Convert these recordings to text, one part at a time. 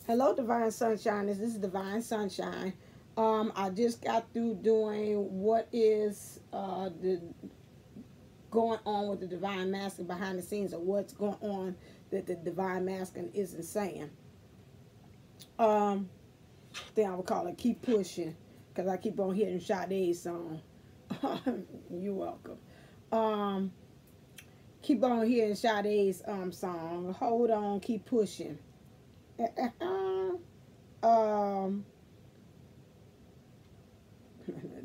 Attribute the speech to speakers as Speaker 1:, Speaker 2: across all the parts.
Speaker 1: Hello, Divine Sunshine. This is Divine Sunshine. I just got through doing what is the going on with the Divine Masculine behind the scenes, or what's going on that the Divine Masculine isn't saying. Then I would call it Keep Pushing, because I keep on hearing Sade's song. You're welcome. Keep on hearing Sade's song. Hold on, keep pushing.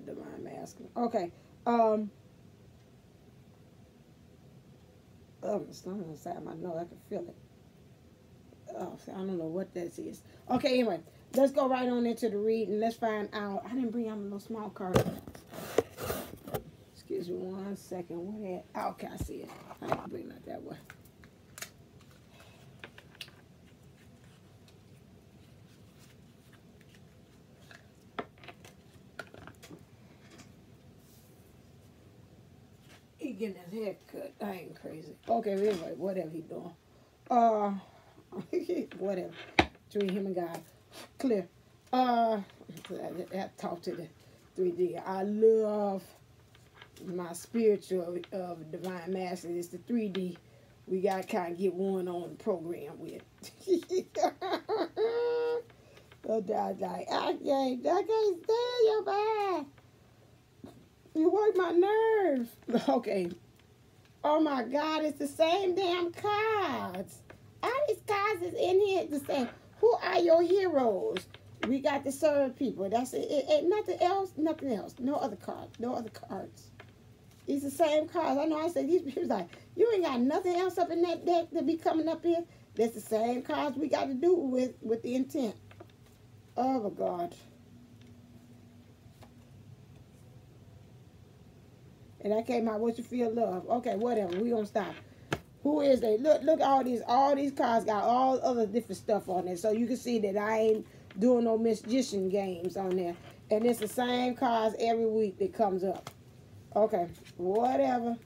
Speaker 1: Divine Masculine. Okay. Oh, the stomach inside my nose. I can feel it. Oh, I don't know what that is. Okay, anyway, let's go right on into the reading. Let's find out. I didn't bring out a little small card. Excuse me 1 second. Where at? Oh, okay, I see it. I didn't bring it that way. He getting his hair cut. I ain't crazy. Okay, anyway, whatever he doing. Whatever. Between him and God. Clear. I talk to the 3D. I love my spiritual divine master. It's the 3D. We gotta kind of get one on the program with. So Dad's like, I can't stand your back. You work my nerves. Okay. Oh my God, it's the same damn cards. All these cards is in here the same. Who are your heroes? We got to serve people. That's it. Nothing else. Nothing else. No other cards. No other cards. It's the same cards. I know I said these people like, you ain't got nothing else up in that deck to be coming up here. That's the same cards we got to do with the intent. Oh my God. And that came out, what you feel love. Okay, whatever. We gonna stop. Who is they? Look, all these cards got all other different stuff on there. So you can see that I ain't doing no magician games on there. And it's the same cards every week that comes up. Okay, whatever.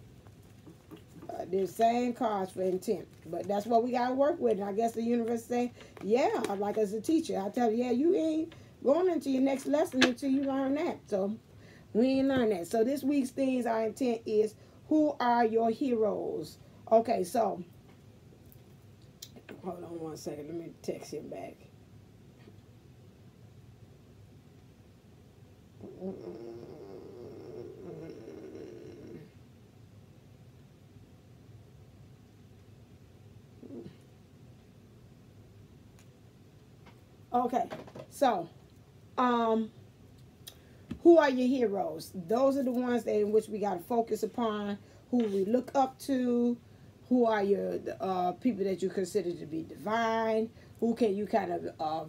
Speaker 1: The same cards for intent. But that's what we gotta work with. And I guess the universe say, yeah, like as a teacher, I tell you, yeah, you ain't going into your next lesson until you learn that. So we ain't learn that. So this week's things, our intent is, who are your heroes? Okay, so, hold on 1 second. Let me text him back. Okay, so, who are your heroes? Those are the ones that in which we got to focus upon, who we look up to, who are your people that you consider to be divine, who can you kind of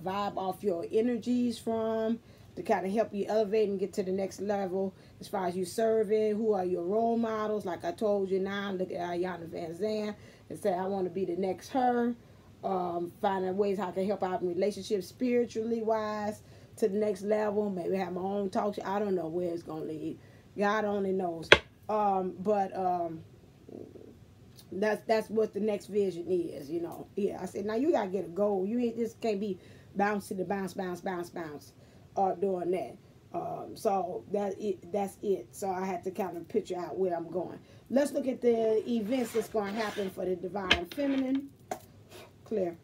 Speaker 1: vibe off your energies from to kind of help you elevate and get to the next level as far as you serving, who are your role models. Like I told you now, look at Ayana Van Zandt and say, I want to be the next her. Finding ways how I can help out in relationships spiritually wise to the next level. Maybe have my own talk show. I don't know where it's going to lead. God only knows. That's what the next vision is, you know. Yeah, I said, now you got to get a goal. You ain't just can't be bouncing the bounce, doing that. So that's it. So I had to kind of picture out where I'm going. Let's look at the events that's going to happen for the Divine Feminine. Clear.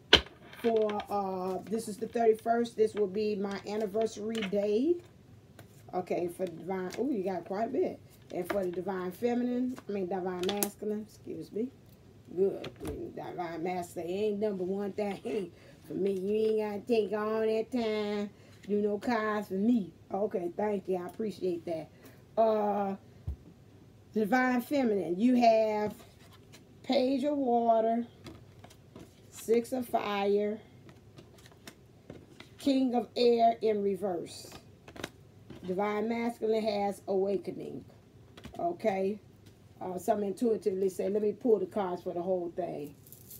Speaker 1: For this is the 31st. This will be my anniversary day. Okay, for the Divine. Oh, you got quite a bit. And for the Divine Feminine, Divine Masculine, excuse me. Good. Divine Masculine ain't number one thing for me. You ain't got to take all that time. Do no cards for me. Okay, thank you. I appreciate that. Divine Feminine, you have Page of Water, 6 of Fire, King of Air in reverse. Divine Masculine has Awakening. Okay? Some intuitively say, let me pull the cards for the whole thing.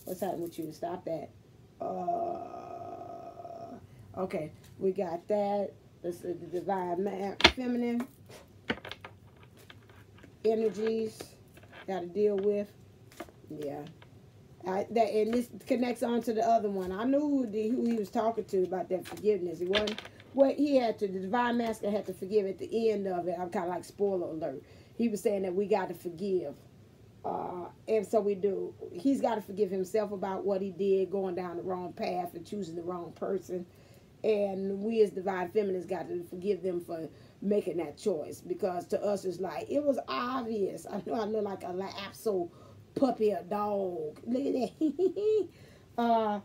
Speaker 1: What's happening with you? Stop that. Okay, we got that. This is the Divine Feminine energies. Got to deal with. Yeah. And this connects on to the other one. I knew who he was talking to about that forgiveness. It wasn't what he had to. The divine masculine had to forgive at the end of it. I'm kind of like spoiler alert. He was saying that we got to forgive, and so we do. He's got to forgive himself about what he did, going down the wrong path and choosing the wrong person. And we as divine feminists got to forgive them for making that choice, because to us it's like it was obvious. I know I look like a lapso puppy, a dog. Look at that.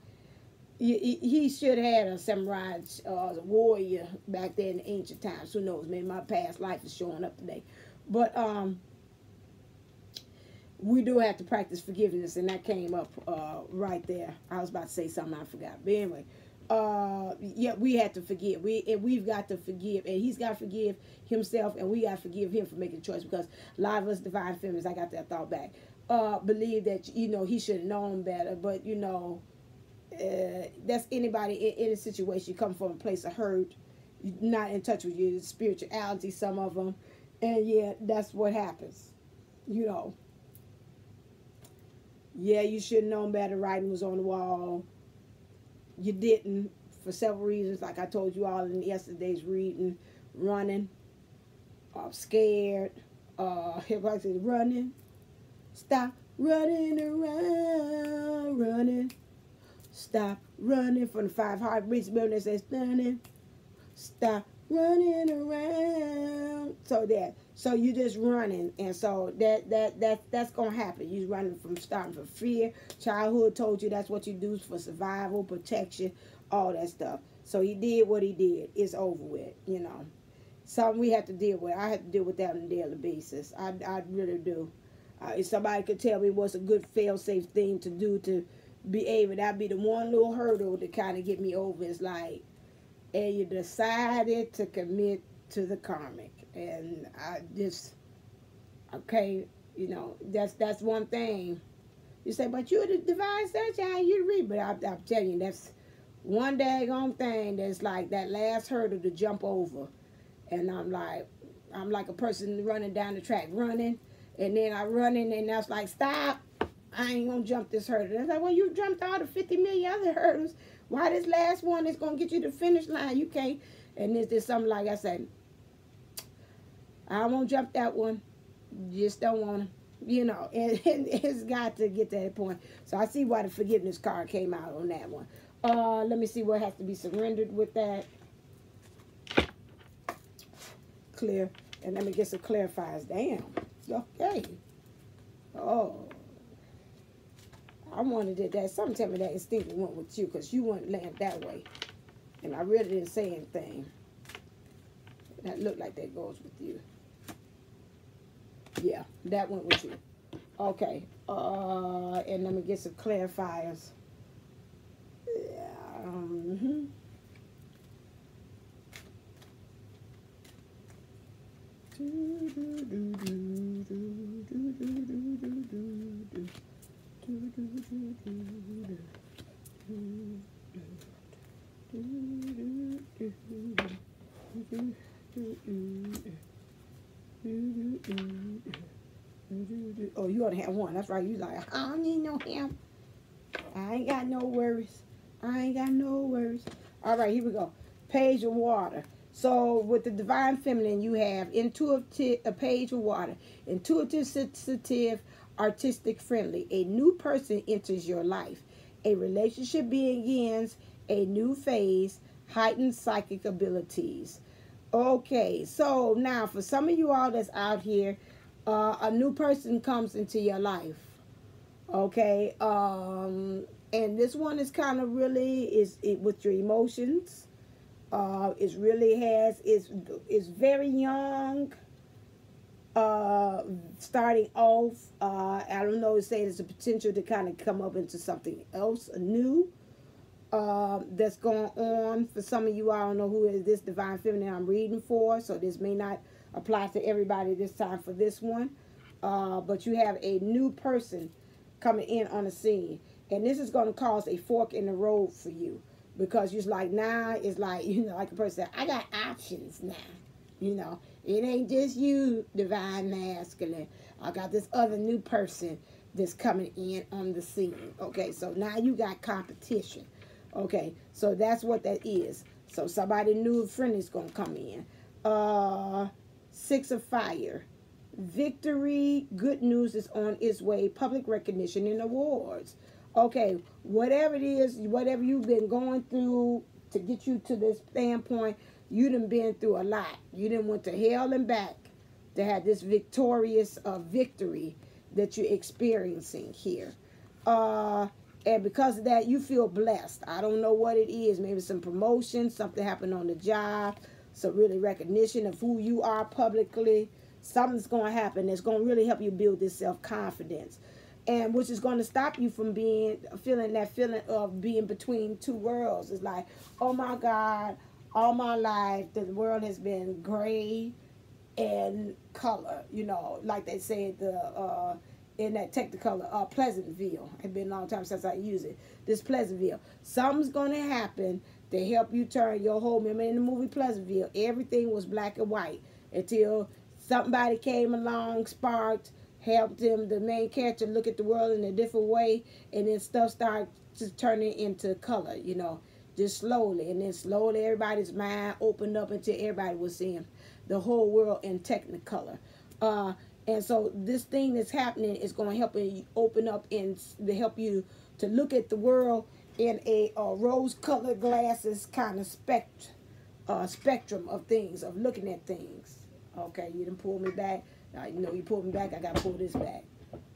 Speaker 1: He should have had a samurai warrior back there in the ancient times. Who knows? Maybe my past life is showing up today. But we do have to practice forgiveness, and that came up right there. I was about to say something I forgot. But anyway, yeah, we have to forgive. We've got to forgive, and he's got to forgive himself, and we got to forgive him for making a choice, because a lot of us divine feminists, I got that thought back, believe that, you know, he should have known better. But, you know, that's anybody in a situation. You come from a place of hurt, not in touch with your spirituality, some of them, and yeah, that's what happens, you know. Yeah, you should have known better. Writing was on the wall. You didn't, for several reasons, like I told you all in yesterday's reading. Running, scared, everybody says running, stop running around, running, stop running, from the 5 heartbeats building that says stunning, stop running around. So you just running, and so that's gonna happen. You running from starting from fear. Childhood told you that's what you do for survival, protection, all that stuff. So he did what he did. It's over with, you know. Something we have to deal with. I have to deal with that on a daily basis. I really do. If somebody could tell me what's a good fail-safe thing to do to be able, that'd be the one little hurdle to kind of get me over. It's like, and you decided to commit to the karmic. And I just, okay, you know, that's one thing. You say, but you're the divine sunshine, you read. But I'm telling you, that's one daggone thing that's like that last hurdle to jump over. And I'm like a person running down the track, running, and then I running, and that's like, stop, I ain't gonna jump this hurdle. And it's like, well, you jumped all the 50 million other hurdles. Why this last one is gonna get you to the finish line? You can't. And there's something like I said, I won't jump that one. Just don't want to, you know. And it's got to get to that point. So I see why the forgiveness card came out on that one. Let me see what has to be surrendered with that. Clear. And let me get some clarifiers. Damn. Okay. Oh. I wanted it that. Something tell me that instinct went with you, because you wouldn't land that way. And I really didn't say anything. That looked like that goes with you. Yeah, that went with you. Okay. And let me get some clarifiers. Yeah. Oh, you ought to have one. That's right. You like, I don't need no him. I ain't got no worries. I ain't got no worries. All right, here we go. Page of water. So with the divine feminine, you have intuitive, a page of water. Intuitive, sensitive, artistic, friendly. A new person enters your life. A relationship begins. A new phase. Heightened psychic abilities. Okay, so now for some of you all that's out here, a new person comes into your life. Okay, and this one is kind of really with your emotions. It really is very young. Starting off, I don't know, say there's a potential to kind of come up into something else new. That's going on for some of you. I don't know who is this divine feminine I'm reading for, so this may not apply to everybody this time for this one, but you have a new person coming in on the scene, and this is going to cause a fork in the road for you, because you're like, now it's like, you know, like a person said, I got options now, you know, it ain't just you, divine masculine, I got this other new person that's coming in on the scene. Okay, so now you got competition. Okay, so that's what that is. So somebody new friend is going to come in. 6 of Fire. Victory, good news is on its way. Public recognition and awards. Okay, whatever it is, whatever you've been going through to get you to this standpoint, you done been through a lot. You done went to hell and back to have this victorious victory that you're experiencing here. And because of that, you feel blessed. I don't know what it is. Maybe some promotion, something happened on the job, some really recognition of who you are publicly. Something's going to happen that's going to really help you build this self-confidence. And which is going to stop you from feeling that feeling of being between two worlds. It's like, oh my God, all my life, the world has been gray and color. You know, like they said, in that Technicolor, Pleasantville. It's been a long time since I used it. This Pleasantville. Something's going to happen to help you turn your whole, remember in the movie Pleasantville, everything was black and white until somebody came along, sparked, helped him, the main character, look at the world in a different way, and then stuff started just turning into color, you know, just slowly. And then slowly everybody's mind opened up until everybody was seeing the whole world in Technicolor. And so this thing that's happening is going to help you open up and to help you to look at the world in a rose-colored glasses kind of spectrum of things, of looking at things. Okay, you didn't pull me back. You know, you pulled me back, I got to pull this back.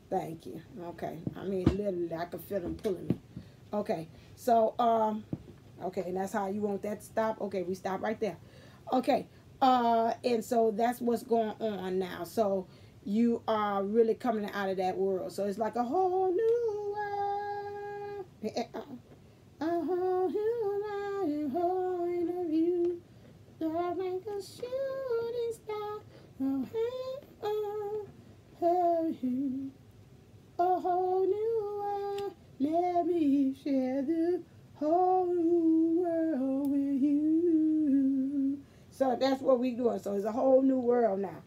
Speaker 1: Thank you. Okay, I mean, literally, I can feel them pulling me. Okay, so, okay, and that's how you want that to stop. Okay, we stop right there. Okay, and so that's what's going on now. So you are really coming out of that world. So it's like a whole new world. A whole new world, a whole new view. You're like a shooting star. Oh, hey, oh, hey, a whole new world. Let me share the whole new world with you. So that's what we're doing. So it's a whole new world now.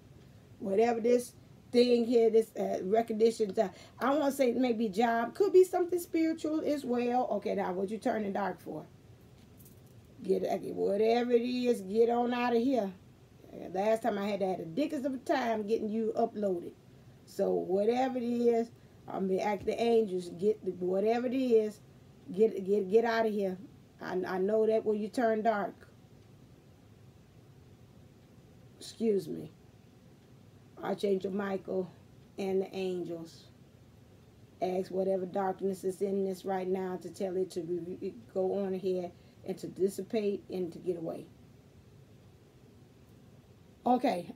Speaker 1: Whatever this thing here, this recognition, I want to say maybe job, could be something spiritual as well. Okay, now what you turning dark for? Get whatever it is, get on out of here. Last time I had to have the dickens of a time getting you uploaded. So whatever it is, I'm gonna ask the angels, whatever it is, get out of here. I know that when you turn dark. Excuse me. Archangel Michael and the angels. Ask whatever darkness is in this right now to tell it to go on ahead and to dissipate and to get away. Okay,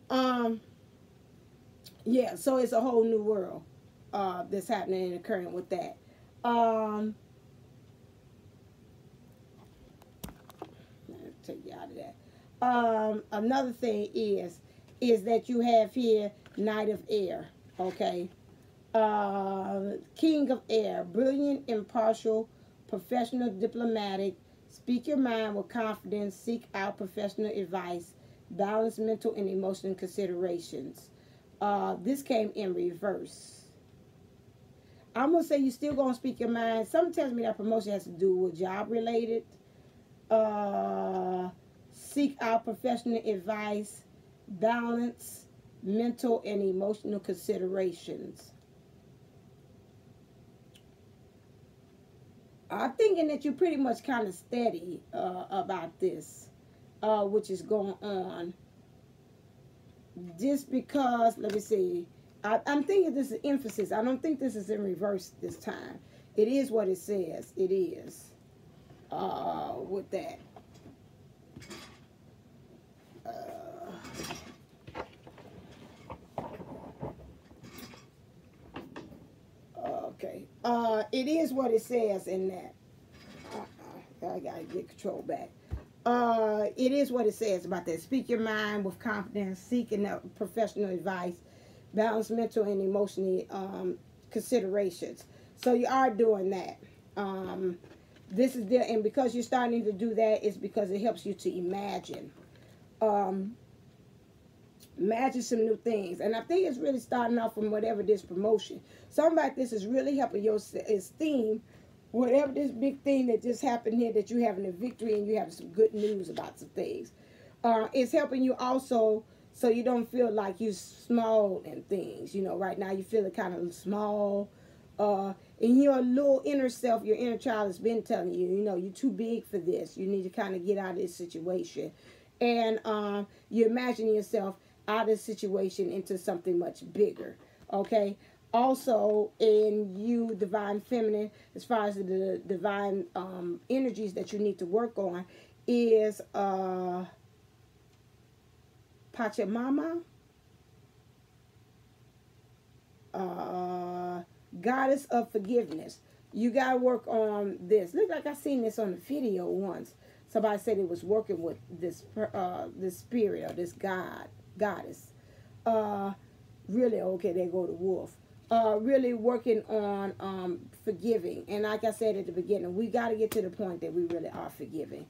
Speaker 1: yeah, so it's a whole new world that's happening and occurring with that. Let me take you out of that. Another thing is that you have here Knight of Air, okay? King of Air, brilliant, impartial, professional, diplomatic, speak your mind with confidence, seek out professional advice, balance mental and emotional considerations. This came in reverse. I'm going to say you're still going to speak your mind. Something tells me that promotion has to do with job related. Seek out professional advice, balance mental and emotional considerations. I'm thinking that you're pretty much kind of steady about this. Which is going on. Just because, let me see, I'm thinking this is emphasis. I don't think this is in reverse this time. It is what it says. It is. With that. Okay. It is what it says in that. I gotta get control back. It is what it says about that. Speak your mind with confidence, seeking professional advice, balance mental and emotional considerations. So you are doing that. This is there, and because you're starting to do that, it's because it helps you to imagine. Imagine some new things. And I think it's really starting off from whatever this promotion. Something like this is really helping your esteem. Whatever this big thing that just happened here, that you're having a victory and you have some good news about some things. It's helping you also so you don't feel like you're small in things. You know, right now you feel kind of small. In your little inner self, your inner child has been telling you, you know, you're too big for this. You need to kind of get out of this situation. And you imagine yourself out of this situation into something much bigger. Okay? Also, in you, divine feminine, as far as the divine energies that you need to work on, is Pachamama, goddess of forgiveness. You got to work on this. Look like I seen this on a video once. Somebody said it was working with this this spirit or this goddess. Really, okay, there go the wolf. Really working on forgiving. And like I said at the beginning, we got to get to the point that we really are forgiving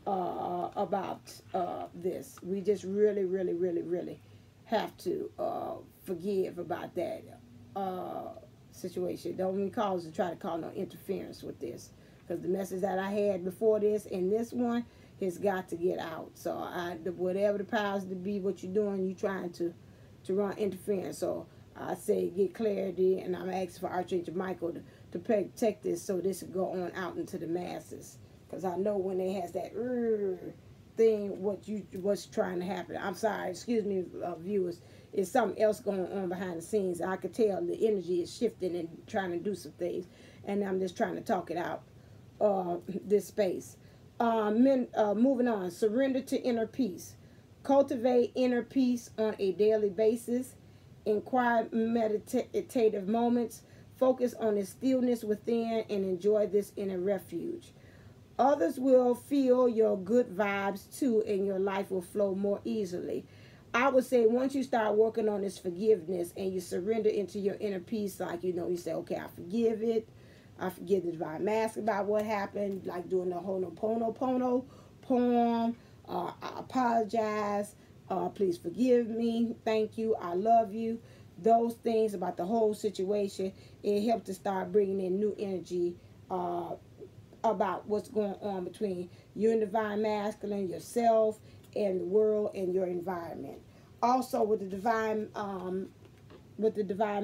Speaker 1: about this. We just really, really, really, really have to forgive about that situation. Don't even cause to try to call no interference with this. Because the message that I had before this and this one has got to get out. So whatever the powers to be, what you're doing, you're trying to run interference. So I say get clarity, and I'm asking for Archangel Michael to protect this so this will go on out into the masses. Because I know when it has that thing, what's trying to happen. I'm sorry, excuse me, viewers. It's something else going on behind the scenes. I could tell the energy is shifting and trying to do some things, and I'm just trying to talk it out. This space. Moving on. Surrender to inner peace. Cultivate inner peace on a daily basis. In quiet meditative moments, focus on the stillness within and enjoy this inner refuge. Others will feel your good vibes too, and your life will flow more easily. I would say once you start working on this forgiveness and you surrender into your inner peace, like, you know, you say, okay, I forgive it. I forgive the divine mask about what happened, like doing the Ho'oponopono poem. I apologize. Please forgive me. Thank you. I love you. Those things about the whole situation, it helped to start bringing in new energy about what's going on between you and divine masculine, yourself, and the world and your environment. Also, with the divine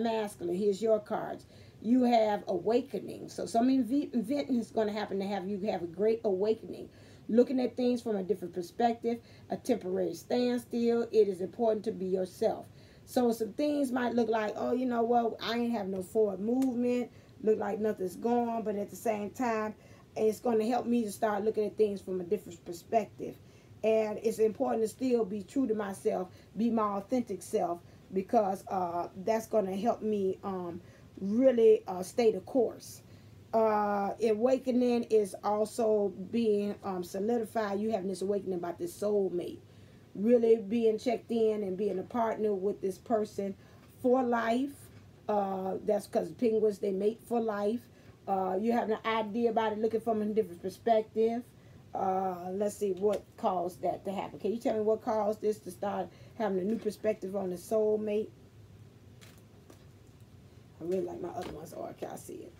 Speaker 1: masculine, here's your cards. You have awakening. So some event is going to happen to have you have a great awakening. Looking at things from a different perspective, a temporary standstill. It is important to be yourself. So some things might look like, oh, you know what, I ain't have no forward movement. Look like nothing's gone, but at the same time, it's going to help me to start looking at things from a different perspective. And it's important to still be true to myself, be my authentic self, because that's going to help me really stay the course. Awakening is also being solidified. You having this awakening about this soulmate. Really being checked in and being a partner with this person for life. That's because penguins, they mate for life. You have an idea about it, looking from a different perspective. Let's see what caused that to happen. Can you tell me what caused this to start having a new perspective on the soulmate? I really like my other ones, or can I see it?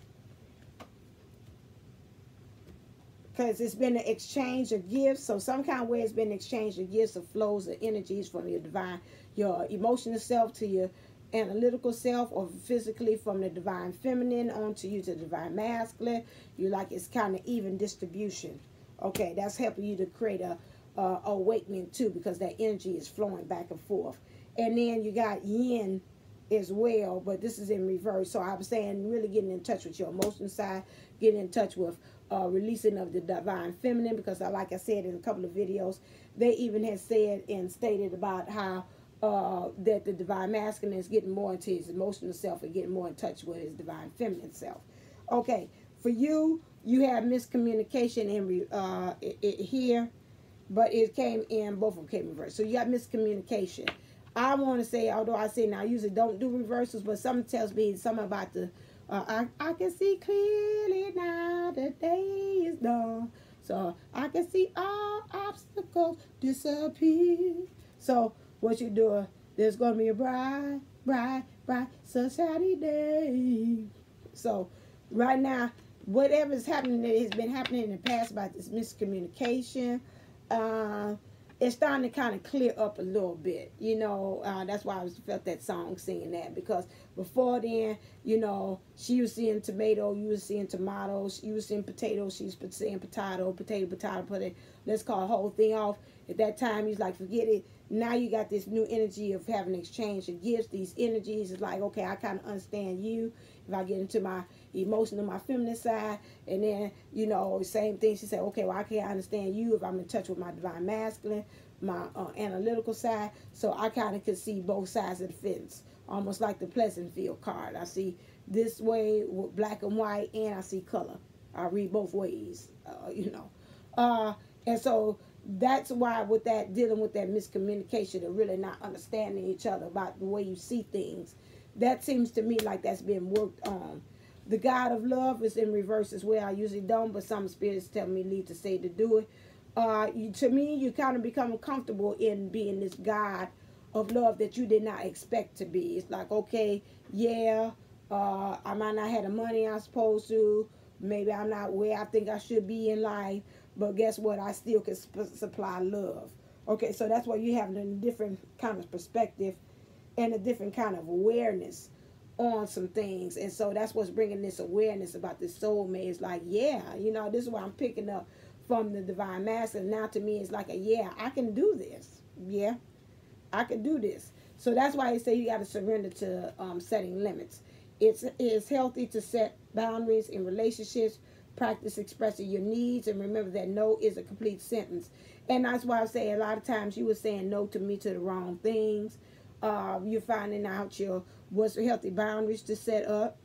Speaker 1: Because it's been an exchange of gifts. So some kind of way it's been an exchange of gifts, of flows of energies from your divine, your emotional self to your analytical self, or physically from the divine feminine onto you to the divine masculine. You like it's kind of even distribution. Okay, that's helping you to create a awakening too, because that energy is flowing back and forth. And then you got yin as well, but this is in reverse. So I'm saying really getting in touch with your emotional side, getting in touch with releasing of the divine feminine, because like I said in a couple of videos, they even had said and stated about how that the divine masculine is getting more into his emotional self and getting more in touch with his divine feminine self. Okay, for you, you have miscommunication in here, but it came in, both of them came in reverse. So you got miscommunication. I want to say, although I say now I usually don't do reversals, but something tells me something about the I can see clearly now the day is done. So I can see all obstacles disappear. So what you do, There's going to be a bright, bright, bright sunshiny day. So right now, whatever is happening that has been happening in the past about this miscommunication, it's starting to kind of clear up a little bit, you know. That's why I felt that song singing that, because before then, you know, she was seeing tomato, you was seeing tomatoes, you was seeing potatoes, she was saying potato, let's call the whole thing off. At that time, he's like, forget it. Now you got this new energy of having exchange of gifts. These energies is like, okay, I kind of understand you. If I get into my emotional, my feminine side, and then, you know, same thing. She said, okay, well, I can't understand you if I'm in touch with my divine masculine, my analytical side. So I kind of could see both sides of the fence, almost like the Pleasantville card. I see this way with black and white, and I see color. I read both ways, you know. And so that's why with that, dealing with that miscommunication and really not understanding each other about the way you see things, that seems to me like that's been worked on. The God of love is in reverse as well. I usually don't, but some spirits tell me need to say to do it. To me, you kind of become comfortable in being this God of love that you did not expect to be. It's like, okay, yeah, I might not have the money I'm supposed to. Maybe I'm not where I think I should be in life. But guess what? I still can supply love. Okay, so that's why you have a different kind of perspective and a different kind of awareness on some things. And so that's what's bringing this awareness about this soulmate. It's like, yeah, you know, this is what I'm picking up from the divine master. Now to me, it's like, yeah, I can do this. Yeah, I can do this. So that's why they say you got to surrender to setting limits. It's healthy to set boundaries in relationships. Practice expressing your needs, and remember that no is a complete sentence. And that's why I say a lot of times you were saying no to me to the wrong things. You're finding out what's healthy boundaries to set up,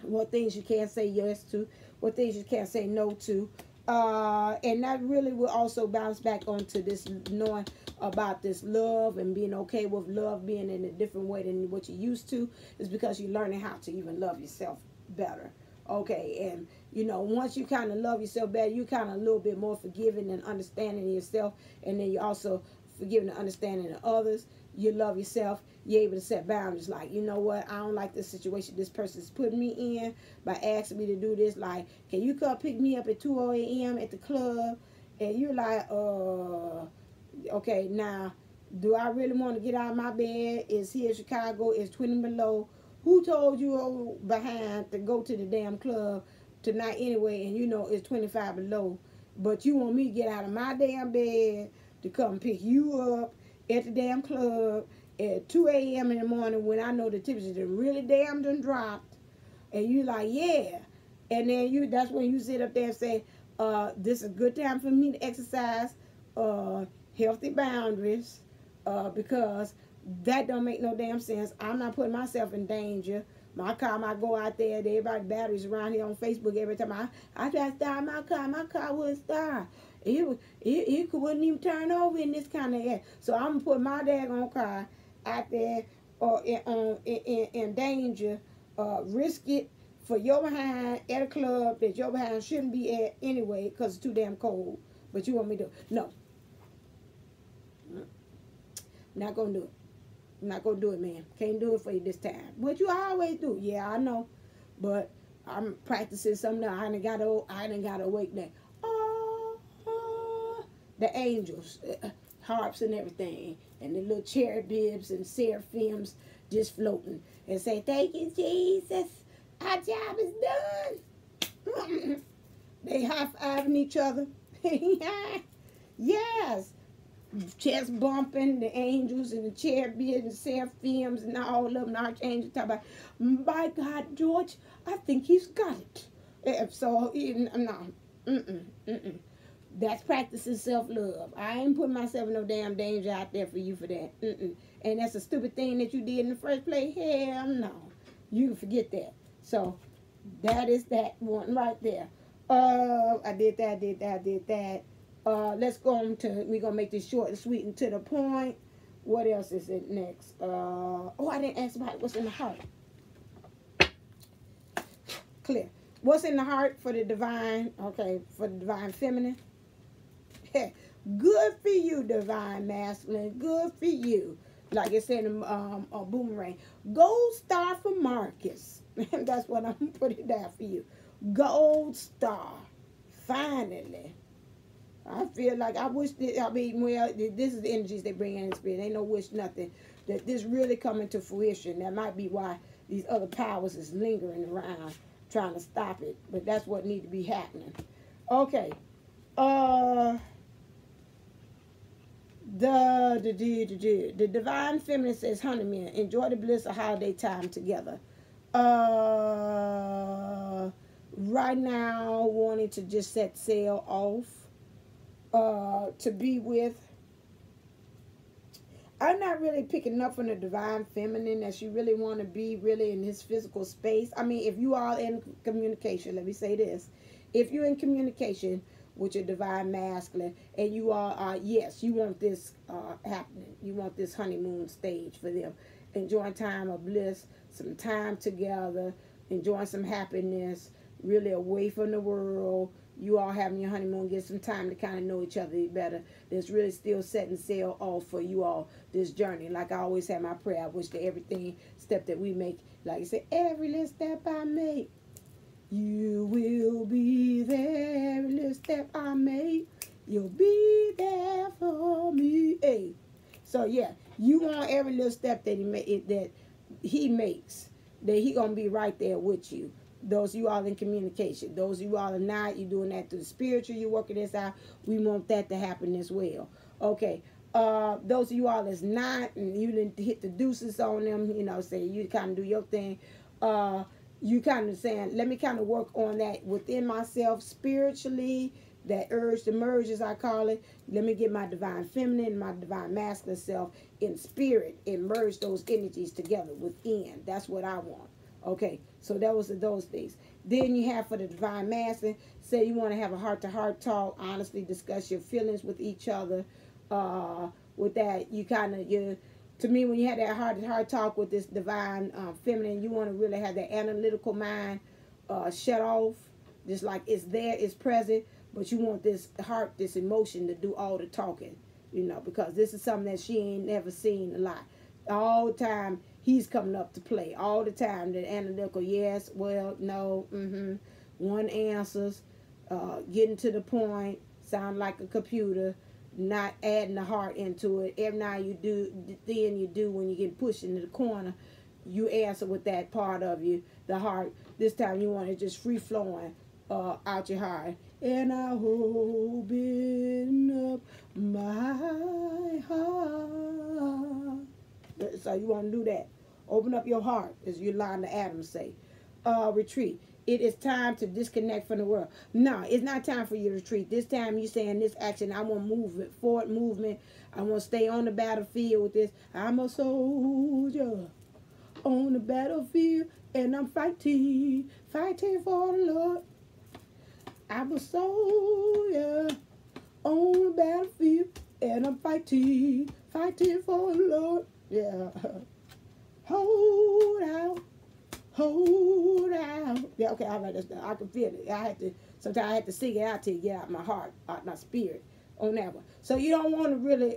Speaker 1: what things you can't say yes to, what things you can't say no to. And that really will also bounce back onto this knowing about this love and being okay with love being in a different way than what you used to, is because you're learning how to even love yourself better. Okay, and you know, once you kind of love yourself better, you kind of a little bit more forgiving and understanding yourself, and then you're also forgiving and understanding of others. You love yourself. You're able to set boundaries. Like, you know what? I don't like this situation this person's putting me in by asking me to do this. Like, can you come pick me up at 2 a.m. at the club? And you're like, okay, now, do I really want to get out of my bed? It's here in Chicago. It's 20 below. Who told you behind to go to the damn club tonight anyway, and you know it's 25 below, but you want me to get out of my damn bed to come pick you up at the damn club at 2 a.m. in the morning when I know the temperature really damn done dropped, and you like, yeah, and then that's when you sit up there and say, this is a good time for me to exercise healthy boundaries, because that don't make no damn sense. I'm not putting myself in danger. My car might go out there. Everybody's batteries around here on Facebook. Every time I try to start my car wouldn't start. It wouldn't even turn over in this kind of air. So I'm going to put my daggone car out there in danger, risk it for your behind at a club that your behind shouldn't be at anyway because it's too damn cold. But you want me to? No. Not going to do it. I'm not going to do it, man. Can't do it for you this time. But you always do. Yeah, I know. But I'm practicing something now. I ain't got to awake that. The angels, harps and everything. And the little cherubs and seraphims just floating. And say, thank you, Jesus. Our job is done. They high-fiving each other. Yes. Chest bumping, the angels and the cherubs and the seraphims and all of them, the archangels talk about, my God, George, I think he's got it. So, no, that's practicing self-love. I ain't putting myself in no damn danger out there for you for that. And that's a stupid thing that you did in the first place. Hell no. You can forget that. So, that is that one right there. I did that. Let's go on to, we're going to make this short and sweet and to the point. What else is it next? I didn't ask about what's in the heart. Clear. What's in the heart for the divine, okay, for the divine feminine? Good for you, divine masculine. Good for you. Like it said in Boomerang. Gold star for Marcus. That's what I'm putting down for you. Gold star. Finally. I feel like I wish that, I mean, well, this is the energies they bring in the spirit. Ain't no wish nothing. That this really coming to fruition. That might be why these other powers is lingering around trying to stop it. But that's what need to be happening. Okay. The divine feminine says, honey man, enjoy the bliss of holiday time together. Right now, wanting to just set sail off. To be with. I'm not really picking up from the divine feminine that you really want to be really in his physical space. I mean, if you are in communication, let me say this. If you're in communication with your divine masculine and you are, yes, you want this happening. You want this honeymoon stage for them. Enjoying time of bliss, some time together, enjoying some happiness, really away from the world. You all having your honeymoon, get some time to kind of know each other better. That's really still setting sail off for you all this journey. Like I always have my prayer. I wish that everything step that we make, like I said, every little step I make, you will be there. Every little step I make, you'll be there for me. Hey. So yeah, you want every little step that he makes, that he gonna be right there with you. Those of you all in communication. Those of you all are not. You're doing that through the spiritual. You're working this out. We want that to happen as well. Okay. Those of you all that's not, and you didn't hit the deuces on them, you know, say you kind of do your thing. You kind of saying, let me kind of work on that within myself spiritually. That urge to merge, as I call it. Let me get my divine feminine, my divine masculine self in spirit and merge those energies together within. That's what I want. Okay, so that was those things. Then you have for the divine masculine, say you want to have a heart-to-heart talk, honestly discuss your feelings with each other. With that, you kind of, to me, when you have that heart-to-heart talk with this divine feminine, you want to really have that analytical mind shut off, just like it's there, it's present, but you want this heart, this emotion to do all the talking, you know, because this is something that she ain't never seen a lot. All the time, he's coming up to play. All the time, the analytical, yes, well, no, one answers, getting to the point, sound like a computer, not adding the heart into it. Every now you do, then you do when you get pushed into the corner, you answer with that part of you, the heart. This time you want it just free flowing out your heart. And I open up my heart. So you want to do that. Open up your heart, as Yolanda Adams say. Retreat. It is time to disconnect from the world. No, it's not time for you to retreat. This time you're saying this action, I want movement, forward movement. I want to stay on the battlefield with this. I'm a soldier on the battlefield, and I'm fighting for the Lord. I'm a soldier on the battlefield, and I'm fighting for the Lord. Yeah. Hold out. Hold out. Yeah, okay, all right, that's done. I can feel it. Sometimes I had to sing it out to get out my heart, out my spirit on that one. So you don't want to really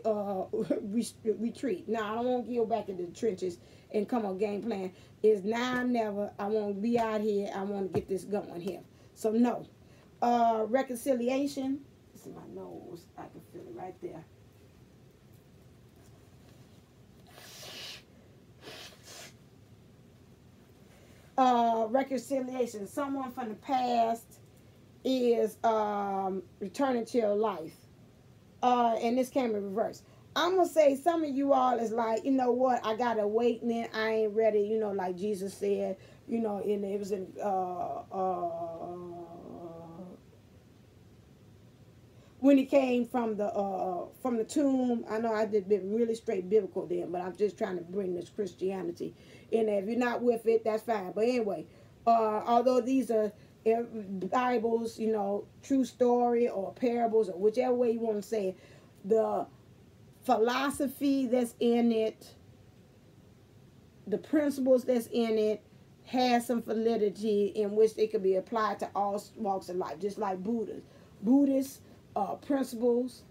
Speaker 1: retreat. Now, I don't want to go back into the trenches and come on game plan. It's now or never. I want to be out here. I want to get this going here. So no. Reconciliation. This is my nose. I can feel it right there. Reconciliation. Someone from the past is returning to your life. And this came in reverse. I'm going to say some of you all is like, you know what, I got awakening. I ain't ready, you know, like Jesus said, you know, and it was in when he came from the tomb. I know I did been really straight biblical then, but I'm just trying to bring this Christianity in there. If you're not with it, that's fine. But anyway, although these are Bibles, you know, true story or parables or whichever way you want to say it, the philosophy that's in it, the principles that's in it, has some validity in which they could be applied to all walks of life, just like Buddhist principles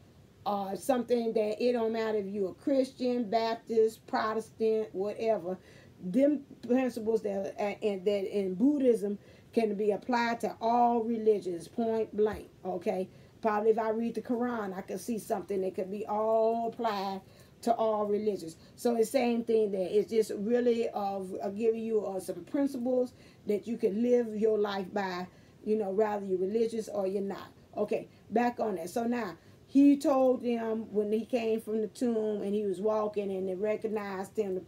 Speaker 1: something that it don't matter if you're a Christian, Baptist, Protestant, whatever. Them principles that in Buddhism can be applied to all religions, point blank. Okay, probably if I read the Quran, I could see something that could be all applied to all religions. So it's the same thing there. It's just really giving you some principles that you can live your life by, you know, rather you're religious or you're not. Okay, back on that. So now, he told them when he came from the tomb and he was walking and they recognized him,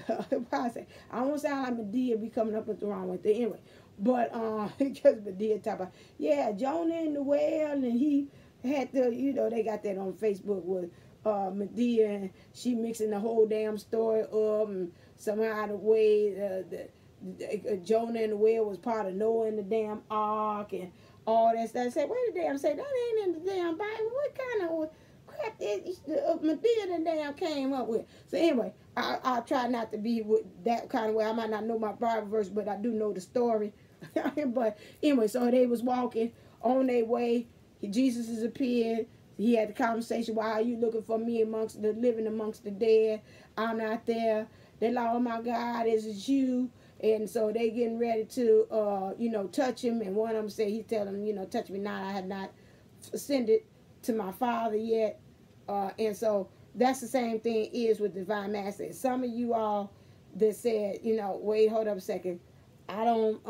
Speaker 1: I don't sound like Medea be coming up with the wrong with it anyway. But because Medea talk about, yeah, Jonah in the well, and he had to, you know, they got that on Facebook with Medea, and she mixing the whole damn story up, and somehow the way Jonah in the well was part of Noah in the damn ark and all that stuff. I said, wait a damn second, that ain't in the damn Bible. What kind of crap is Medea the damn came up with? So anyway, I'll try not to be with that kind of way. I might not know my Bible verse, but I do know the story. But anyway, so they was walking on their way. Jesus has appeared. He had the conversation, why are you looking for me amongst the living, amongst the dead? I'm not there. They're like, oh my God, is it you? And so they getting ready to, you know, touch him. And one of them said, he's telling them, you know, touch me not. I have not ascended to my Father yet. And so that's the same thing is with Divine Master. Some of you all that said, you know, wait, hold up a second. I don't,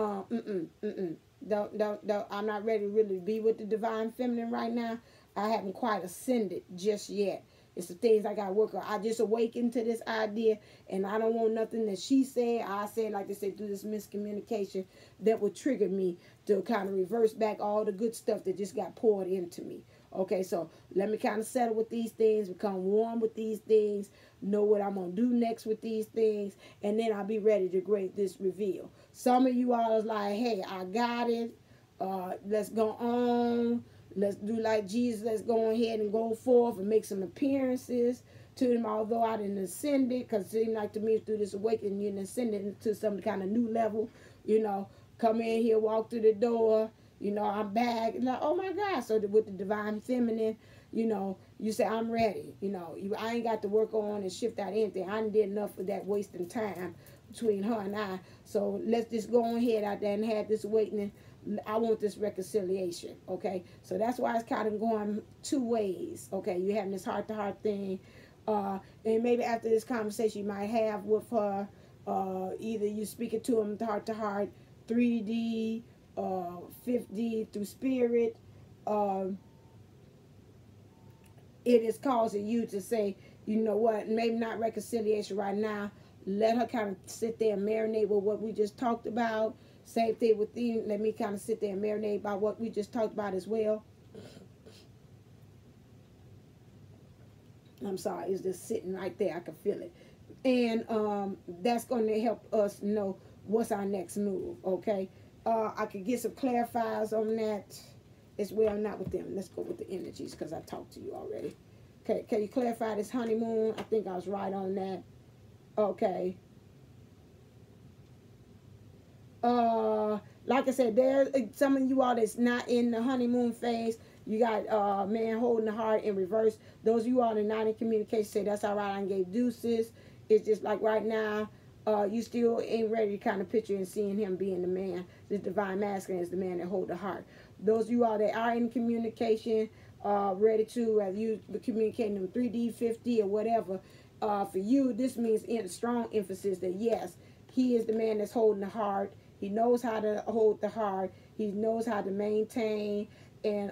Speaker 1: don't, I'm not ready to really be with the Divine Feminine right now. I haven't quite ascended just yet. It's the things I got to work on. I just awakened to this idea, and I don't want nothing that she said, I said, like they said, through this miscommunication that would trigger me to kind of reverse back all the good stuff that just got poured into me. Okay, so let me kind of settle with these things, become warm with these things, know what I'm going to do next with these things, and then I'll be ready to create this reveal. Some of you all is like, hey, I got it. Let's go on. Let's do like Jesus. Let's go ahead and go forth and make some appearances to him, although I didn't ascend it, because it seemed like to me through this awakening, you ascended to some kind of new level, you know, come in here, walk through the door, you know, I'm back, like, oh my God. So with the Divine Feminine, you know, you say, I'm ready, you know, I ain't got to work on and shift out anything. I done did enough of that wasting time between her and I. So let's just go ahead out there and have this awakening. I want this reconciliation, okay? So that's why it's kind of going two ways, okay? You're having this heart-to-heart thing, and maybe after this conversation you might have with her, either you speaking to them heart-to-heart, 3D, 5D through spirit. It is causing you to say, you know what, maybe not reconciliation right now. Let her kind of sit there and marinate with what we just talked about. Same thing with you. Let me kind of sit there and marinate about what we just talked about as well. I'm sorry, it's just sitting right there. I can feel it. And that's going to help us know what's our next move, okay? I could get some clarifiers on that as well. Not with them. Let's go with the energies because I talked to you already. Okay, can you clarify this honeymoon? I think I was right on that. Okay. Like I said, there's some of you all that's not in the honeymoon phase. You got man holding the heart in reverse. Those of you all that are not in communication say that's all right. I gave deuces. It's just like right now, you still ain't ready to kind of picture and seeing him being the man. This Divine Masculine is the man that hold the heart. Those of you all that are in communication, ready to, have you communicating in 3D, 5D, or whatever, for you, this means strong emphasis that yes, he is the man that's holding the heart. He knows how to hold the heart. He knows how to maintain and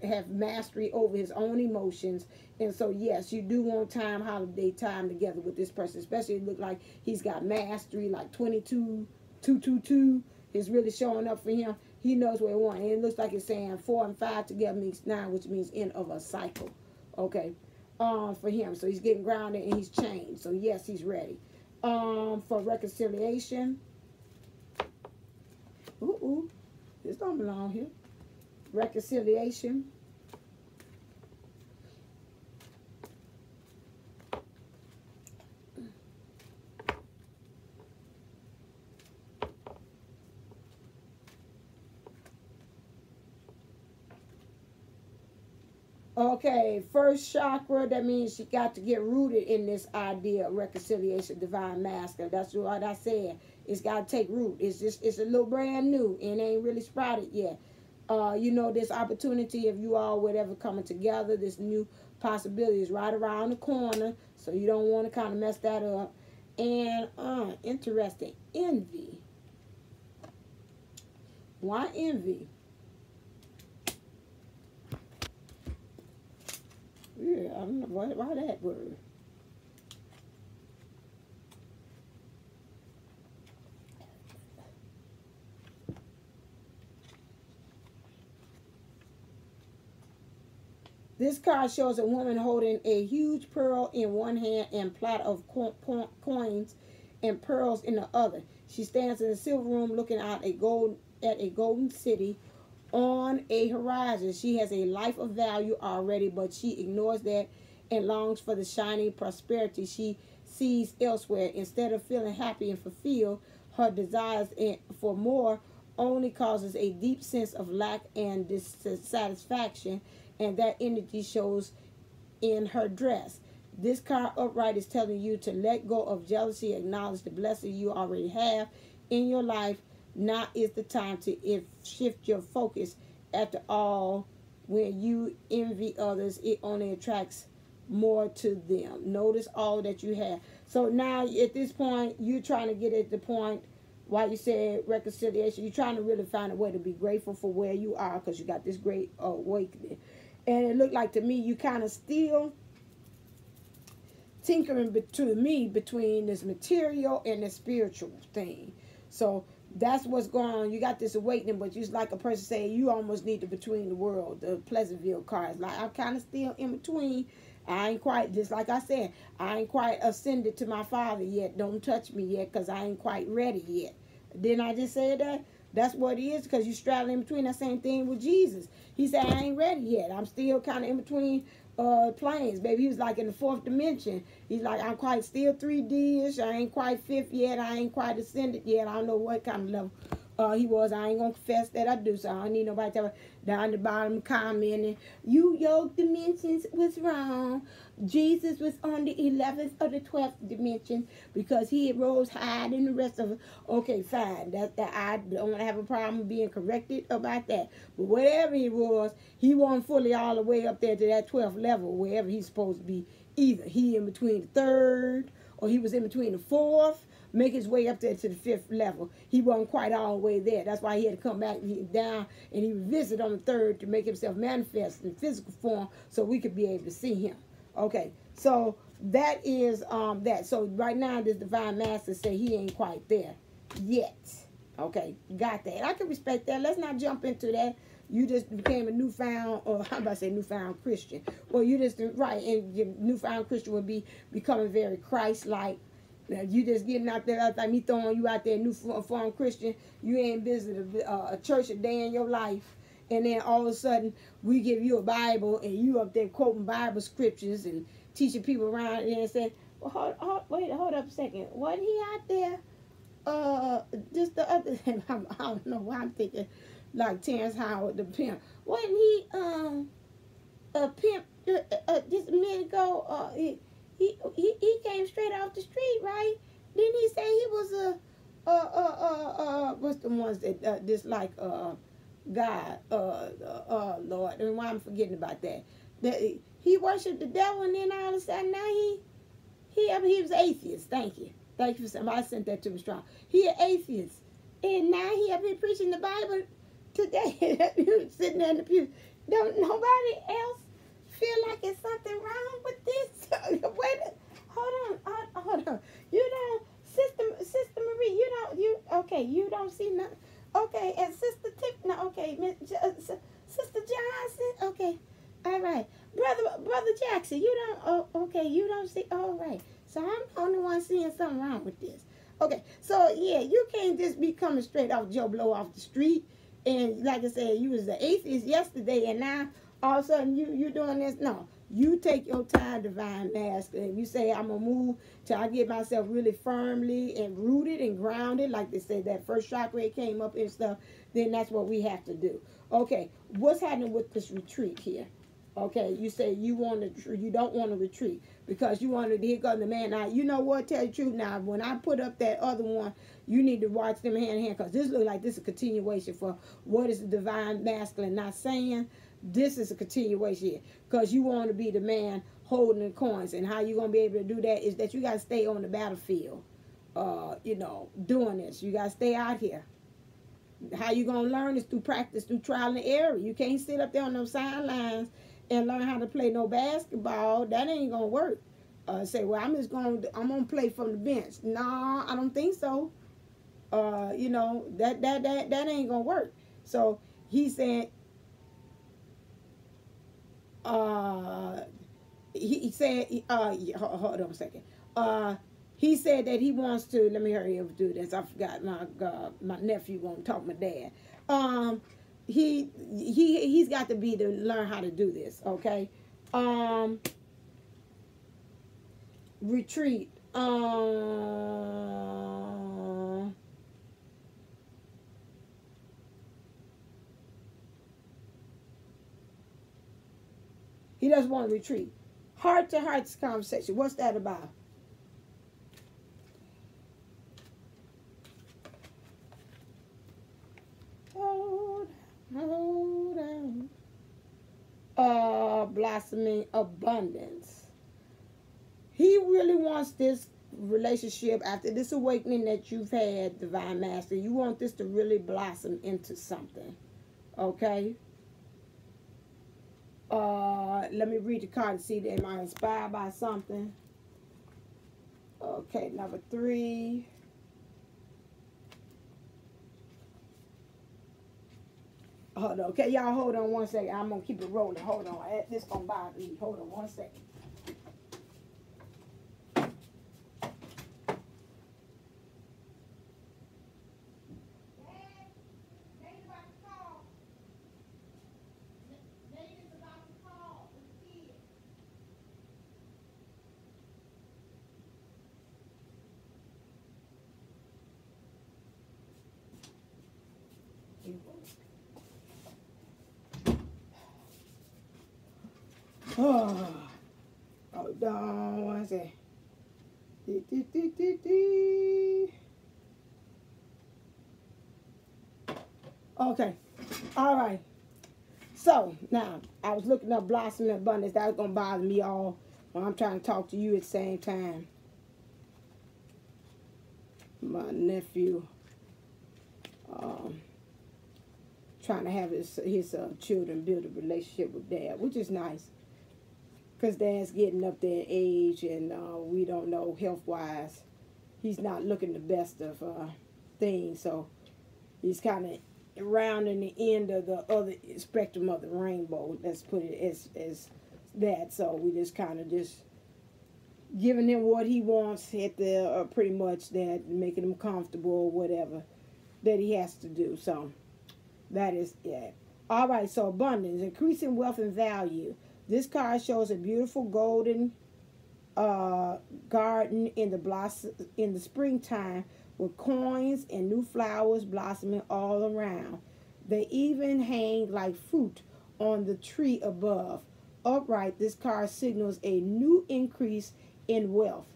Speaker 1: have mastery over his own emotions. And so, yes, you do want holiday time together with this person. Especially it look like he's got mastery, like 22, 222 is really showing up for him. He knows what he wants. And it looks like it's saying 4 and 5 together makes 9, which means end of a cycle. Okay, for him. So he's getting grounded and he's changed. So, yes, he's ready. For reconciliation. Ooh, this don't belong here. Reconciliation. Okay, first chakra, that means she got to get rooted in this idea of reconciliation, divine masculine. That's what I said. It's got to take root. It's a little brand new and ain't really sprouted yet. You know, this opportunity, if you all would ever coming together, this new possibility is right around the corner. So you don't want to kind of mess that up. And interesting, envy. Why envy? Yeah, I don't know why that word. This card shows a woman holding a huge pearl in one hand and plot of coins and pearls in the other. She stands in a silver room looking out at a golden city on a horizon. She has a life of value already, but she ignores that and longs for the shining prosperity she sees elsewhere. Instead of feeling happy and fulfilled, her desires for more only causes a deep sense of lack and dissatisfaction, and that energy shows in her dress. This card upright is telling you to let go of jealousy, acknowledge the blessing you already have in your life. Now is the time to shift your focus. After all, when you envy others, it only attracts more to them. Notice all that you have. So now at this point, you're trying to get at the point, why you said reconciliation, you're trying to really find a way to be grateful for where you are, because you got this great awakening. And it looked like to me you kind of still tinkering between this material and the spiritual thing. So that's what's going on. You got this awakening, but you like a person saying you almost need the between the world, the Pleasantville cards. Like, I'm kind of still in between. I ain't quite, just like I said, I ain't quite ascended to my Father yet. Don't touch me yet, because I ain't quite ready yet. Didn't I just say that? That's what it is, because you straddling in between. That same thing with Jesus. He said, I ain't ready yet. I'm still kind of in between planes, baby. He was like in the fourth dimension. He's like, I'm quite still 3D-ish. I ain't quite fifth yet. I ain't quite ascended yet. I don't know what kind of level he was. I ain't gonna confess that I do, so I don't need nobody to tell me down the bottom commenting, your dimensions was wrong. Jesus was on the 11th or the 12th dimension because he rose higher than the rest of us. Okay, fine. That I don't have a problem being corrected about that. But whatever he was, he wasn't fully all the way up there to that 12th level, wherever he's supposed to be. Either he in between the third, or he was in between the fourth, make his way up there to the fifth level. He wasn't quite all the way there. That's why he had to come back down, and he would visit on the third to make himself manifest in physical form so we could be able to see him. Okay, so that is that. So right now, this divine master say he ain't quite there yet. Okay, got that. I can respect that. Let's not jump into that. You just became a newfound, or how about to say newfound Christian? Well, you just, right, and your newfound Christian would be becoming very Christ-like. You just getting out there, like me throwing you out there, newfound Christian. You ain't visited a church a day in your life. And then all of a sudden, we give you a Bible, and you up there quoting Bible scriptures and teaching people around and saying, well, hold up a second. Wasn't he out there just the other thing? I don't know why I'm thinking like Terrence Howard, the pimp. Wasn't he a pimp just a minute ago? He came straight off the street, right? Didn't he say he was what's the ones that dislike God, Lord, and why I'm forgetting about that. That he worshipped the devil, and then all of a sudden now he was atheist. Thank you for somebody sent that to me strong. He an atheist, and now he have been preaching the Bible today. Sitting there in the pew. Don't nobody else feel like it's something wrong with this? Wait, hold on. You don't, Sister Marie. You don't see nothing. Okay, and Sister Tiffany, okay, Sister Johnson, okay, all right, Brother Jackson, you don't, okay, you don't see, all right, so I'm the only one seeing something wrong with this. Okay, so yeah, you can't just be coming straight off Joe Blow off the street, and like I said, you was an atheist yesterday, and now all of a sudden you doing this. No, you take your time, divine masculine. You say, I'm going to move till I get myself really firmly and rooted and grounded. Like they said, that first chakra came up and stuff. Then that's what we have to do. Okay, what's happening with this retreat here? Okay, you say you don't want to retreat because you want to. Here comes the man. Now you know what? Tell you the truth. Now when I put up that other one, you need to watch them hand in hand because this looks like this is a continuation for what is the divine masculine not saying. This is a continuation here because you want to be the man holding the coins, and how you gonna be able to do that is that you got to stay on the battlefield. You know, doing this. You got to stay out here. How you gonna learn is through practice, through trial and error. You can't sit up there on those sidelines and learn how to play no basketball. That ain't gonna work. Say, well, I'm gonna play from the bench. No, I don't think so. You know, that ain't gonna work. So he said, he said, hold on a second. He said that he wants to. Let me hurry up and do this. I forgot my nephew won't talk to my dad. He's got to be to learn how to do this. Okay. Retreat. He doesn't want to retreat. Heart to heart conversation. What's that about? Hold on. Blossoming abundance. He really wants this relationship after this awakening that you've had, Divine Master. You want this to really blossom into something. Okay? Let me read the card to see if am I inspired by something. Okay, number 3. Hold on. Okay, y'all hold on one second. I'm going to keep it rolling. Hold on. This going to bother me. Hold on one second. Oh, hold on one second. Okay, all right. So now I was looking up blossoming abundance. That was gonna bother me all when I'm trying to talk to you at the same time. My nephew, trying to have his children build a relationship with Dad, which is nice. Because Dad's getting up there in age, and we don't know health-wise. He's not looking the best of things, so he's kind of rounding the end of the other spectrum of the rainbow. Let's put it as that. So we just kind of just giving him what he wants at the pretty much that, making him comfortable or whatever that he has to do. So that is it. All right. So abundance, increasing wealth and value. This card shows a beautiful golden garden in the springtime with coins and new flowers blossoming all around. They even hang like fruit on the tree above. Upright, this card signals a new increase in wealth,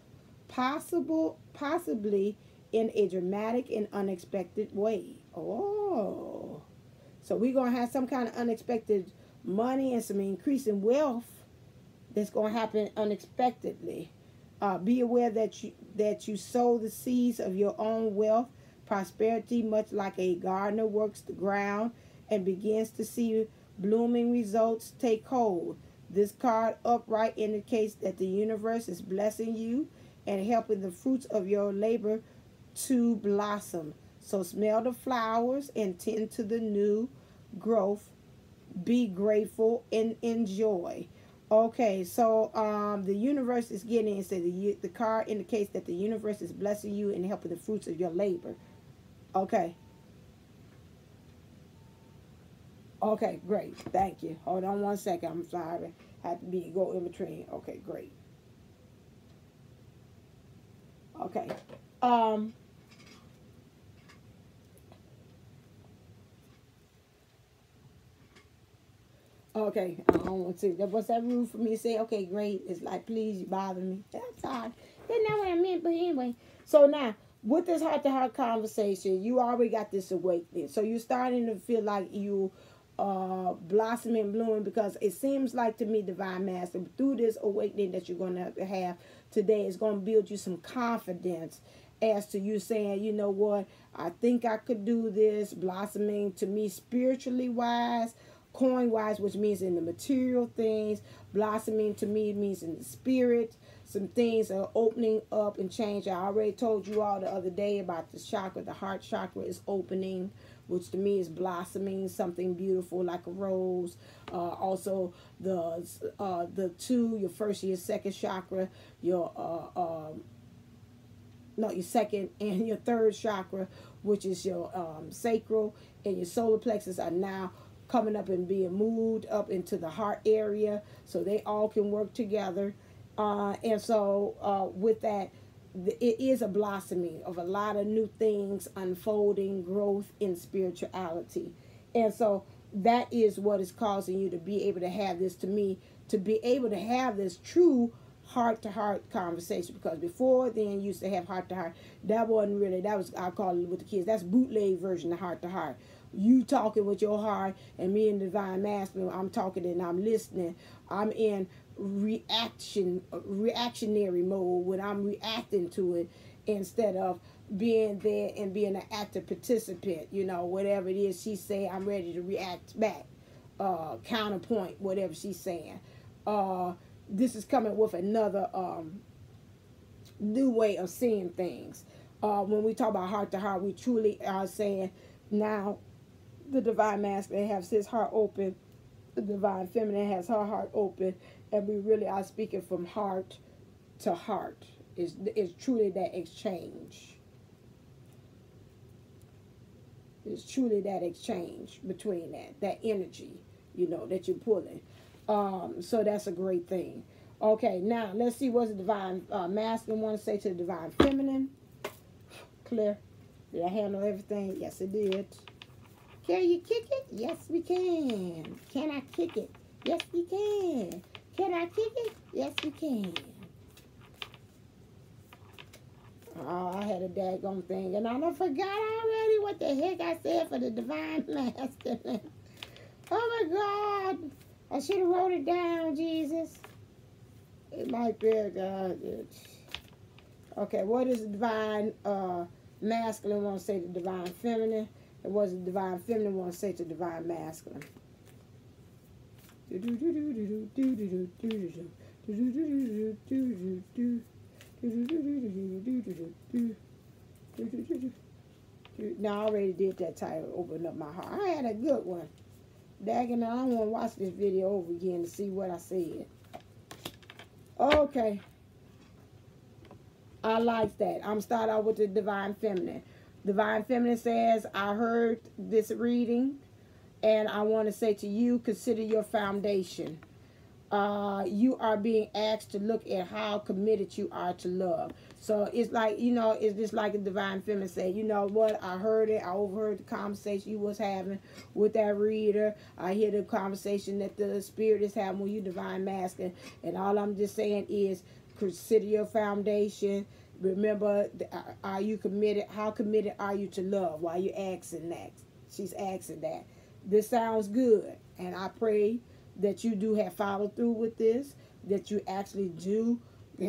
Speaker 1: possibly in a dramatic and unexpected way. Oh, so we're going to have some kind of unexpected money and some increase in wealth that's going to happen unexpectedly. Be aware that you sow the seeds of your own wealth, prosperity, much like a gardener works the ground and begins to see blooming results take hold. This card upright indicates that the universe is blessing you and helping the fruits of your labor to blossom. So smell the flowers and tend to the new growth. Be grateful and enjoy. Okay, so the universe is getting, so the card indicates that the universe is blessing you and helping the fruits of your labor. Okay. Okay, great. Thank you. Hold on one second. I'm sorry. I had to go in between. Okay, great. Okay. Okay, I don't want to. That was that rude for me to say, okay, great. It's like, please, you bother me. That's all. That's not what I meant, but anyway. So now, with this heart-to-heart conversation, you already got this awakening. So you're starting to feel like you blossoming and blooming, because it seems like to me, Divine Master, through this awakening that you're going to have today, is going to build you some confidence as to you saying, you know what, I think I could do this. Blossoming to me spiritually wise, coin wise, which means in the material things. Blossoming to me means in the spirit. Some things are opening up and changing. I already told you all the other day about the chakra. The heart chakra is opening, which to me is blossoming, something beautiful like a rose. Also, the two, your first and your second chakra, your second and your third chakra, which is your sacral and your solar plexus, are now coming up and being moved up into the heart area, so they all can work together. And so with that, it is a blossoming of a lot of new things unfolding, growth in spirituality. And so that is what is causing you to be able to have this, to me, to be able to have this true heart-to-heart conversation. Because before then, you used to have heart-to-heart. That wasn't really, that was, I call it with the kids, that's bootleg version of heart-to-heart. You talking with your heart, and me and Divine Masculine, I'm talking and I'm listening. I'm in reactionary mode when I'm reacting to it, instead of being there and being an active participant. You know, whatever it is she say, I'm ready to react back, counterpoint whatever she's saying. This is coming with another new way of seeing things. When we talk about heart to heart, we truly are saying now the Divine Masculine has his heart open, the Divine Feminine has her heart open, and we really are speaking from heart to heart. It's truly that exchange. It's truly that exchange between that energy, you know, that you're pulling. So that's a great thing. Okay, now let's see what the Divine Masculine want to say to the Divine Feminine. Clear? Did I handle everything? Yes, it did. Can you kick it? Yes, we can. Can I kick it? Yes, we can. Can I kick it? Yes, we can. Oh, I had a daggone thing, and I done forgot already what the heck I said for the Divine Masculine. Oh, my God. I should have wrote it down, Jesus. It might be God. Okay, what does the Divine Masculine want to say to Divine Feminine? And what does the Divine Feminine want to say to Divine Masculine? Now, I already did that title, Open Up My Heart. I had a good one. Dagging, I don't want to watch this video over again to see what I said. Okay. I like that. I'm starting out with the Divine Feminine. Divine Feminine says, I heard this reading, and I want to say to you, consider your foundation. You are being asked to look at how committed you are to love. So it's like, you know, it's just like a Divine Feminine say, you know what, I heard it, I overheard the conversation you was having with that reader. I hear the conversation that the Spirit is having with you, Divine Masculine. And all I'm just saying is, consider your foundation. Remember, are you committed? How committed are you to love? Why are you asking that? She's asking that. This sounds good. And I pray that you do have follow through with this, that you actually do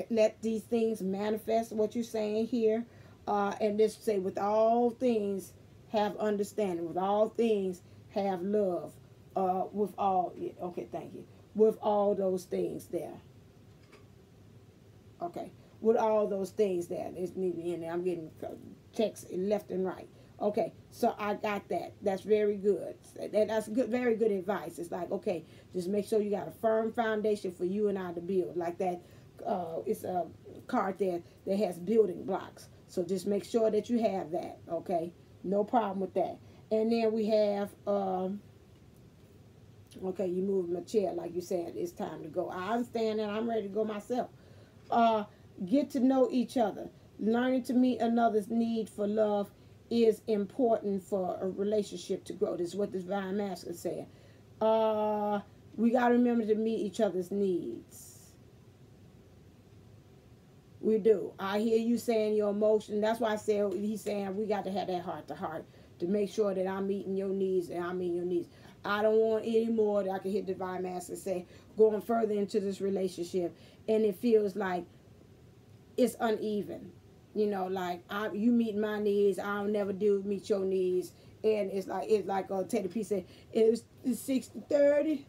Speaker 1: let these things manifest what you're saying here. And this say, with all things have understanding, with all things have love, with all, okay, thank you, with all those things there. Okay, with all those things there. It's neatly in there. I'm getting texts left and right. Okay, so I got that. That's very good. That's good, very good advice. It's like, okay, just make sure you got a firm foundation for you and I to build. Like that, it's a card there that has building blocks. So just make sure that you have that, okay? No problem with that. And then we have, okay, you moved my chair like you said, it's time to go. I understand that. I'm ready to go myself. Get to know each other. Learning to meet another's need for love is important for a relationship to grow. This is what the Divine Masculine said. we got to remember to meet each other's needs. We do. I hear you saying your emotion. That's why I said he's saying we got to have that heart to heart to make sure that I'm meeting your needs and I'm meeting your needs. I don't want any more that I can hit Divine Master and say going further into this relationship and it feels like it's uneven. You know, like you meet my needs, I'll never meet your needs. And it's like Teddy P said, it's 60-30,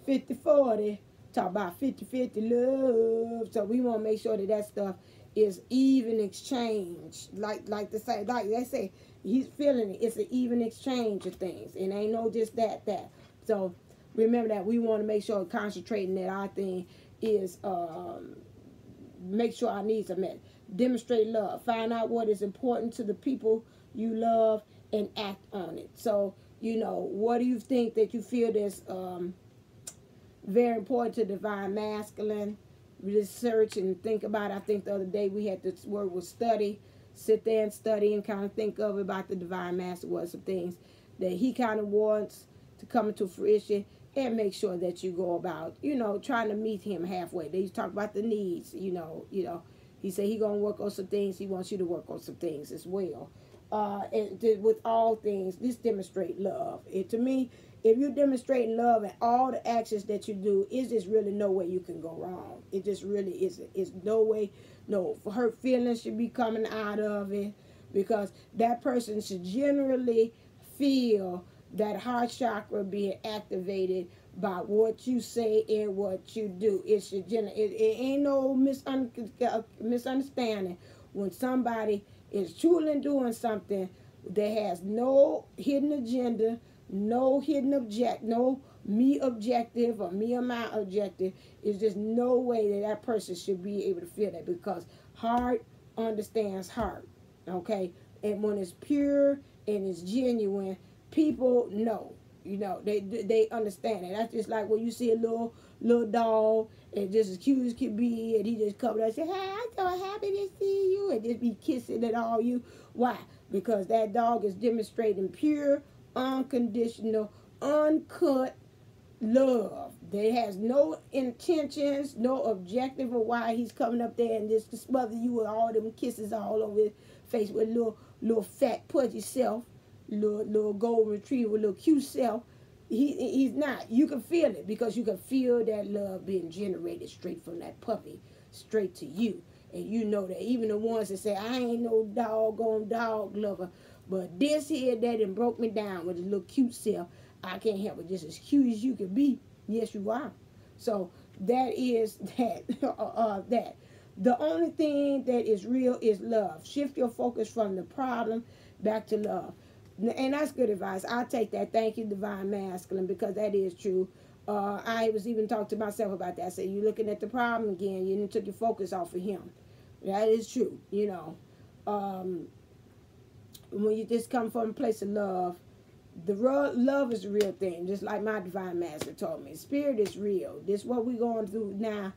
Speaker 1: 50-40. Talk about 50-50 love. So we want to make sure that stuff is even exchange. Like they say, he's feeling it. It's an even exchange of things. It ain't no just that. So remember that we want to make sure concentrating that our thing is make sure our needs are met. Demonstrate love. Find out what is important to the people you love and act on it. So, you know, what do you think that you feel that's very important to Divine Masculine? Research and think about it. I think the other day we had this word was study. Sit there and study and kind of think of about the Divine Master, what some things that he kind of wants to come into fruition, and make sure that you go about, you know, trying to meet him halfway. They talk about the needs, you know. He said he gonna work on some things. He wants you to work on some things as well. And with all things, this demonstrate love. To me, if you're demonstrating love and all the actions that you do, it's just really no way you can go wrong. It just really isn't. It's no way, no hurt feelings should be coming out of it, because that person should generally feel that heart chakra being activated by what you say and what you do. It should it ain't no misunderstanding when somebody is truly doing something that has no hidden agenda, no hidden no me objective or me or my objective. Is just no way that person should be able to feel that, because heart understands heart, okay? And when it's pure and it's genuine, people know, you know, they understand it. That's just like when you see a little dog and just as cute as can be, and he just come up and say, "Hey, I'm so happy to see you," and just be kissing at all you. Why? Because that dog is demonstrating pure, unconditional, uncut love. They has no intentions, no objective of why he's coming up there and just to smother you with all them kisses all over his face with little fat pudgy self, little golden retriever, little cute self. He's not. You can feel it, because you can feel that love being generated straight from that puppy, straight to you. And you know that even the ones that say, "I ain't no doggone dog lover," but this here that done broke me down with a little cute self, I can't help it. Just as cute as you can be, yes you are. So that is that. That. The only thing that is real is love. Shift your focus from the problem back to love. And that's good advice. I'll take that. Thank you, Divine Masculine, because that is true. I was even talking to myself about that. I said, you're looking at the problem again. You took your focus off of him. That is true, you know. When you just come from a place of love, love is the real thing. Just like my Divine Master told me. Spirit is real. This what we're going through now,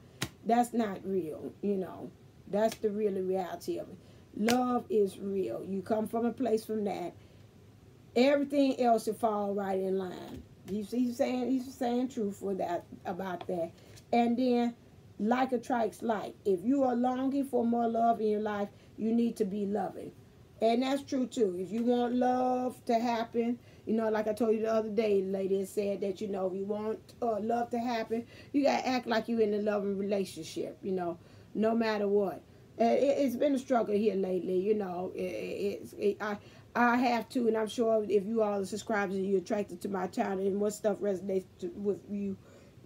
Speaker 1: that's not real, you know. That's the real reality of it. Love is real. You come from a place from that. Everything else will fall right in line. He's saying truth for that, about that. And then, like attracts like. If you are longing for more love in your life, you need to be loving. And that's true too. If you want love to happen, you know, like I told you the other day, lady said that, you know, if you want love to happen, you got to act like you're in a loving relationship, you know, no matter what. It's been a struggle here lately, you know. I have to, and I'm sure if you all are subscribers and you're attracted to my channel and what stuff resonates with you,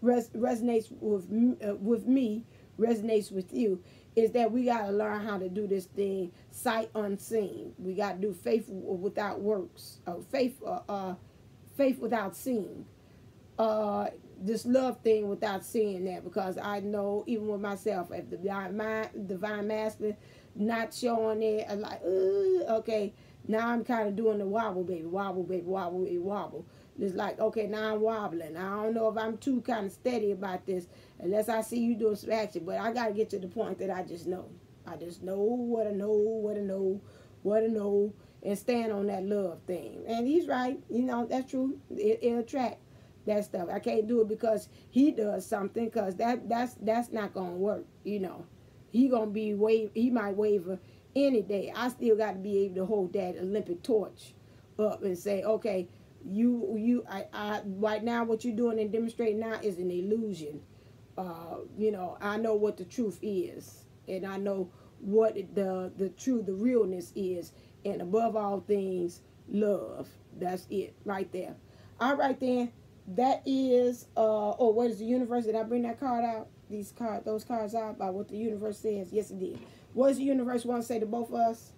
Speaker 1: resonates with me, resonates with you, is that we got to learn how to do this thing sight unseen. We got to do faith without works, faith without seeing. This love thing without seeing that, because I know even with myself, if the Divine Masculine not showing it, I'm like, okay, now I'm kind of doing the wobble, baby, wobble, baby, wobble, baby, wobble. It's like, okay, now I'm wobbling. I don't know if I'm too kind of steady about this unless I see you doing some action, but I got to get to the point that I just know. I just know what I know, what I know, what I know, and stand on that love thing. And he's right. You know, that's true. It'll attract. that stuff. I can't do it because he does something, because that's not gonna work. You know, he might waver any day. I still got to be able to hold that Olympic torch up and say, okay, I right now what you're doing and demonstrating now is an illusion. You know, I know what the truth is, and I know what the realness is, and above all things, love. That's it right there. All right then, that is oh, what is the universe? Did I bring that card out? Those cards out about what the universe says? Yes, it did. What does the universe want to say to both of us?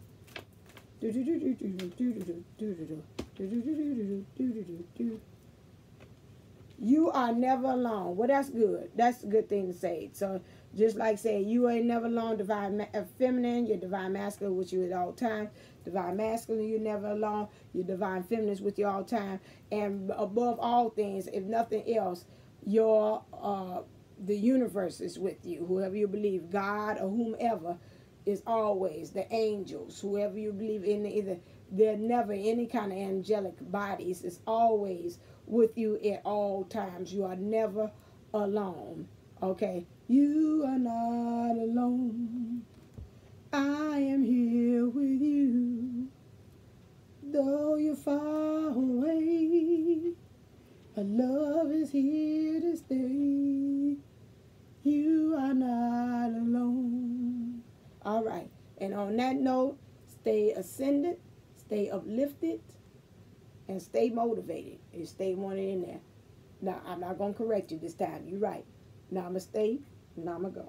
Speaker 1: You are never alone. Well, that's good. That's a good thing to say. So, just like saying, you ain't never alone. Divine feminine, your divine masculine with you at all times. Divine masculine, you're never alone. Your divine feminine is with you all time. And above all things, if nothing else, your the universe is with you. Whoever you believe, God or whomever, is always the angels. Whoever you believe in, either they're never any kind of angelic bodies. It's always with you at all times. You are never alone. Okay? You are not alone. I am here with you. Though you're far away, my love is here to stay. You are not alone. All right. And on that note, stay ascended, stay uplifted, and stay motivated. And stay wanted in there. Now, I'm not going to correct you this time. You're right. Namaste. Namago.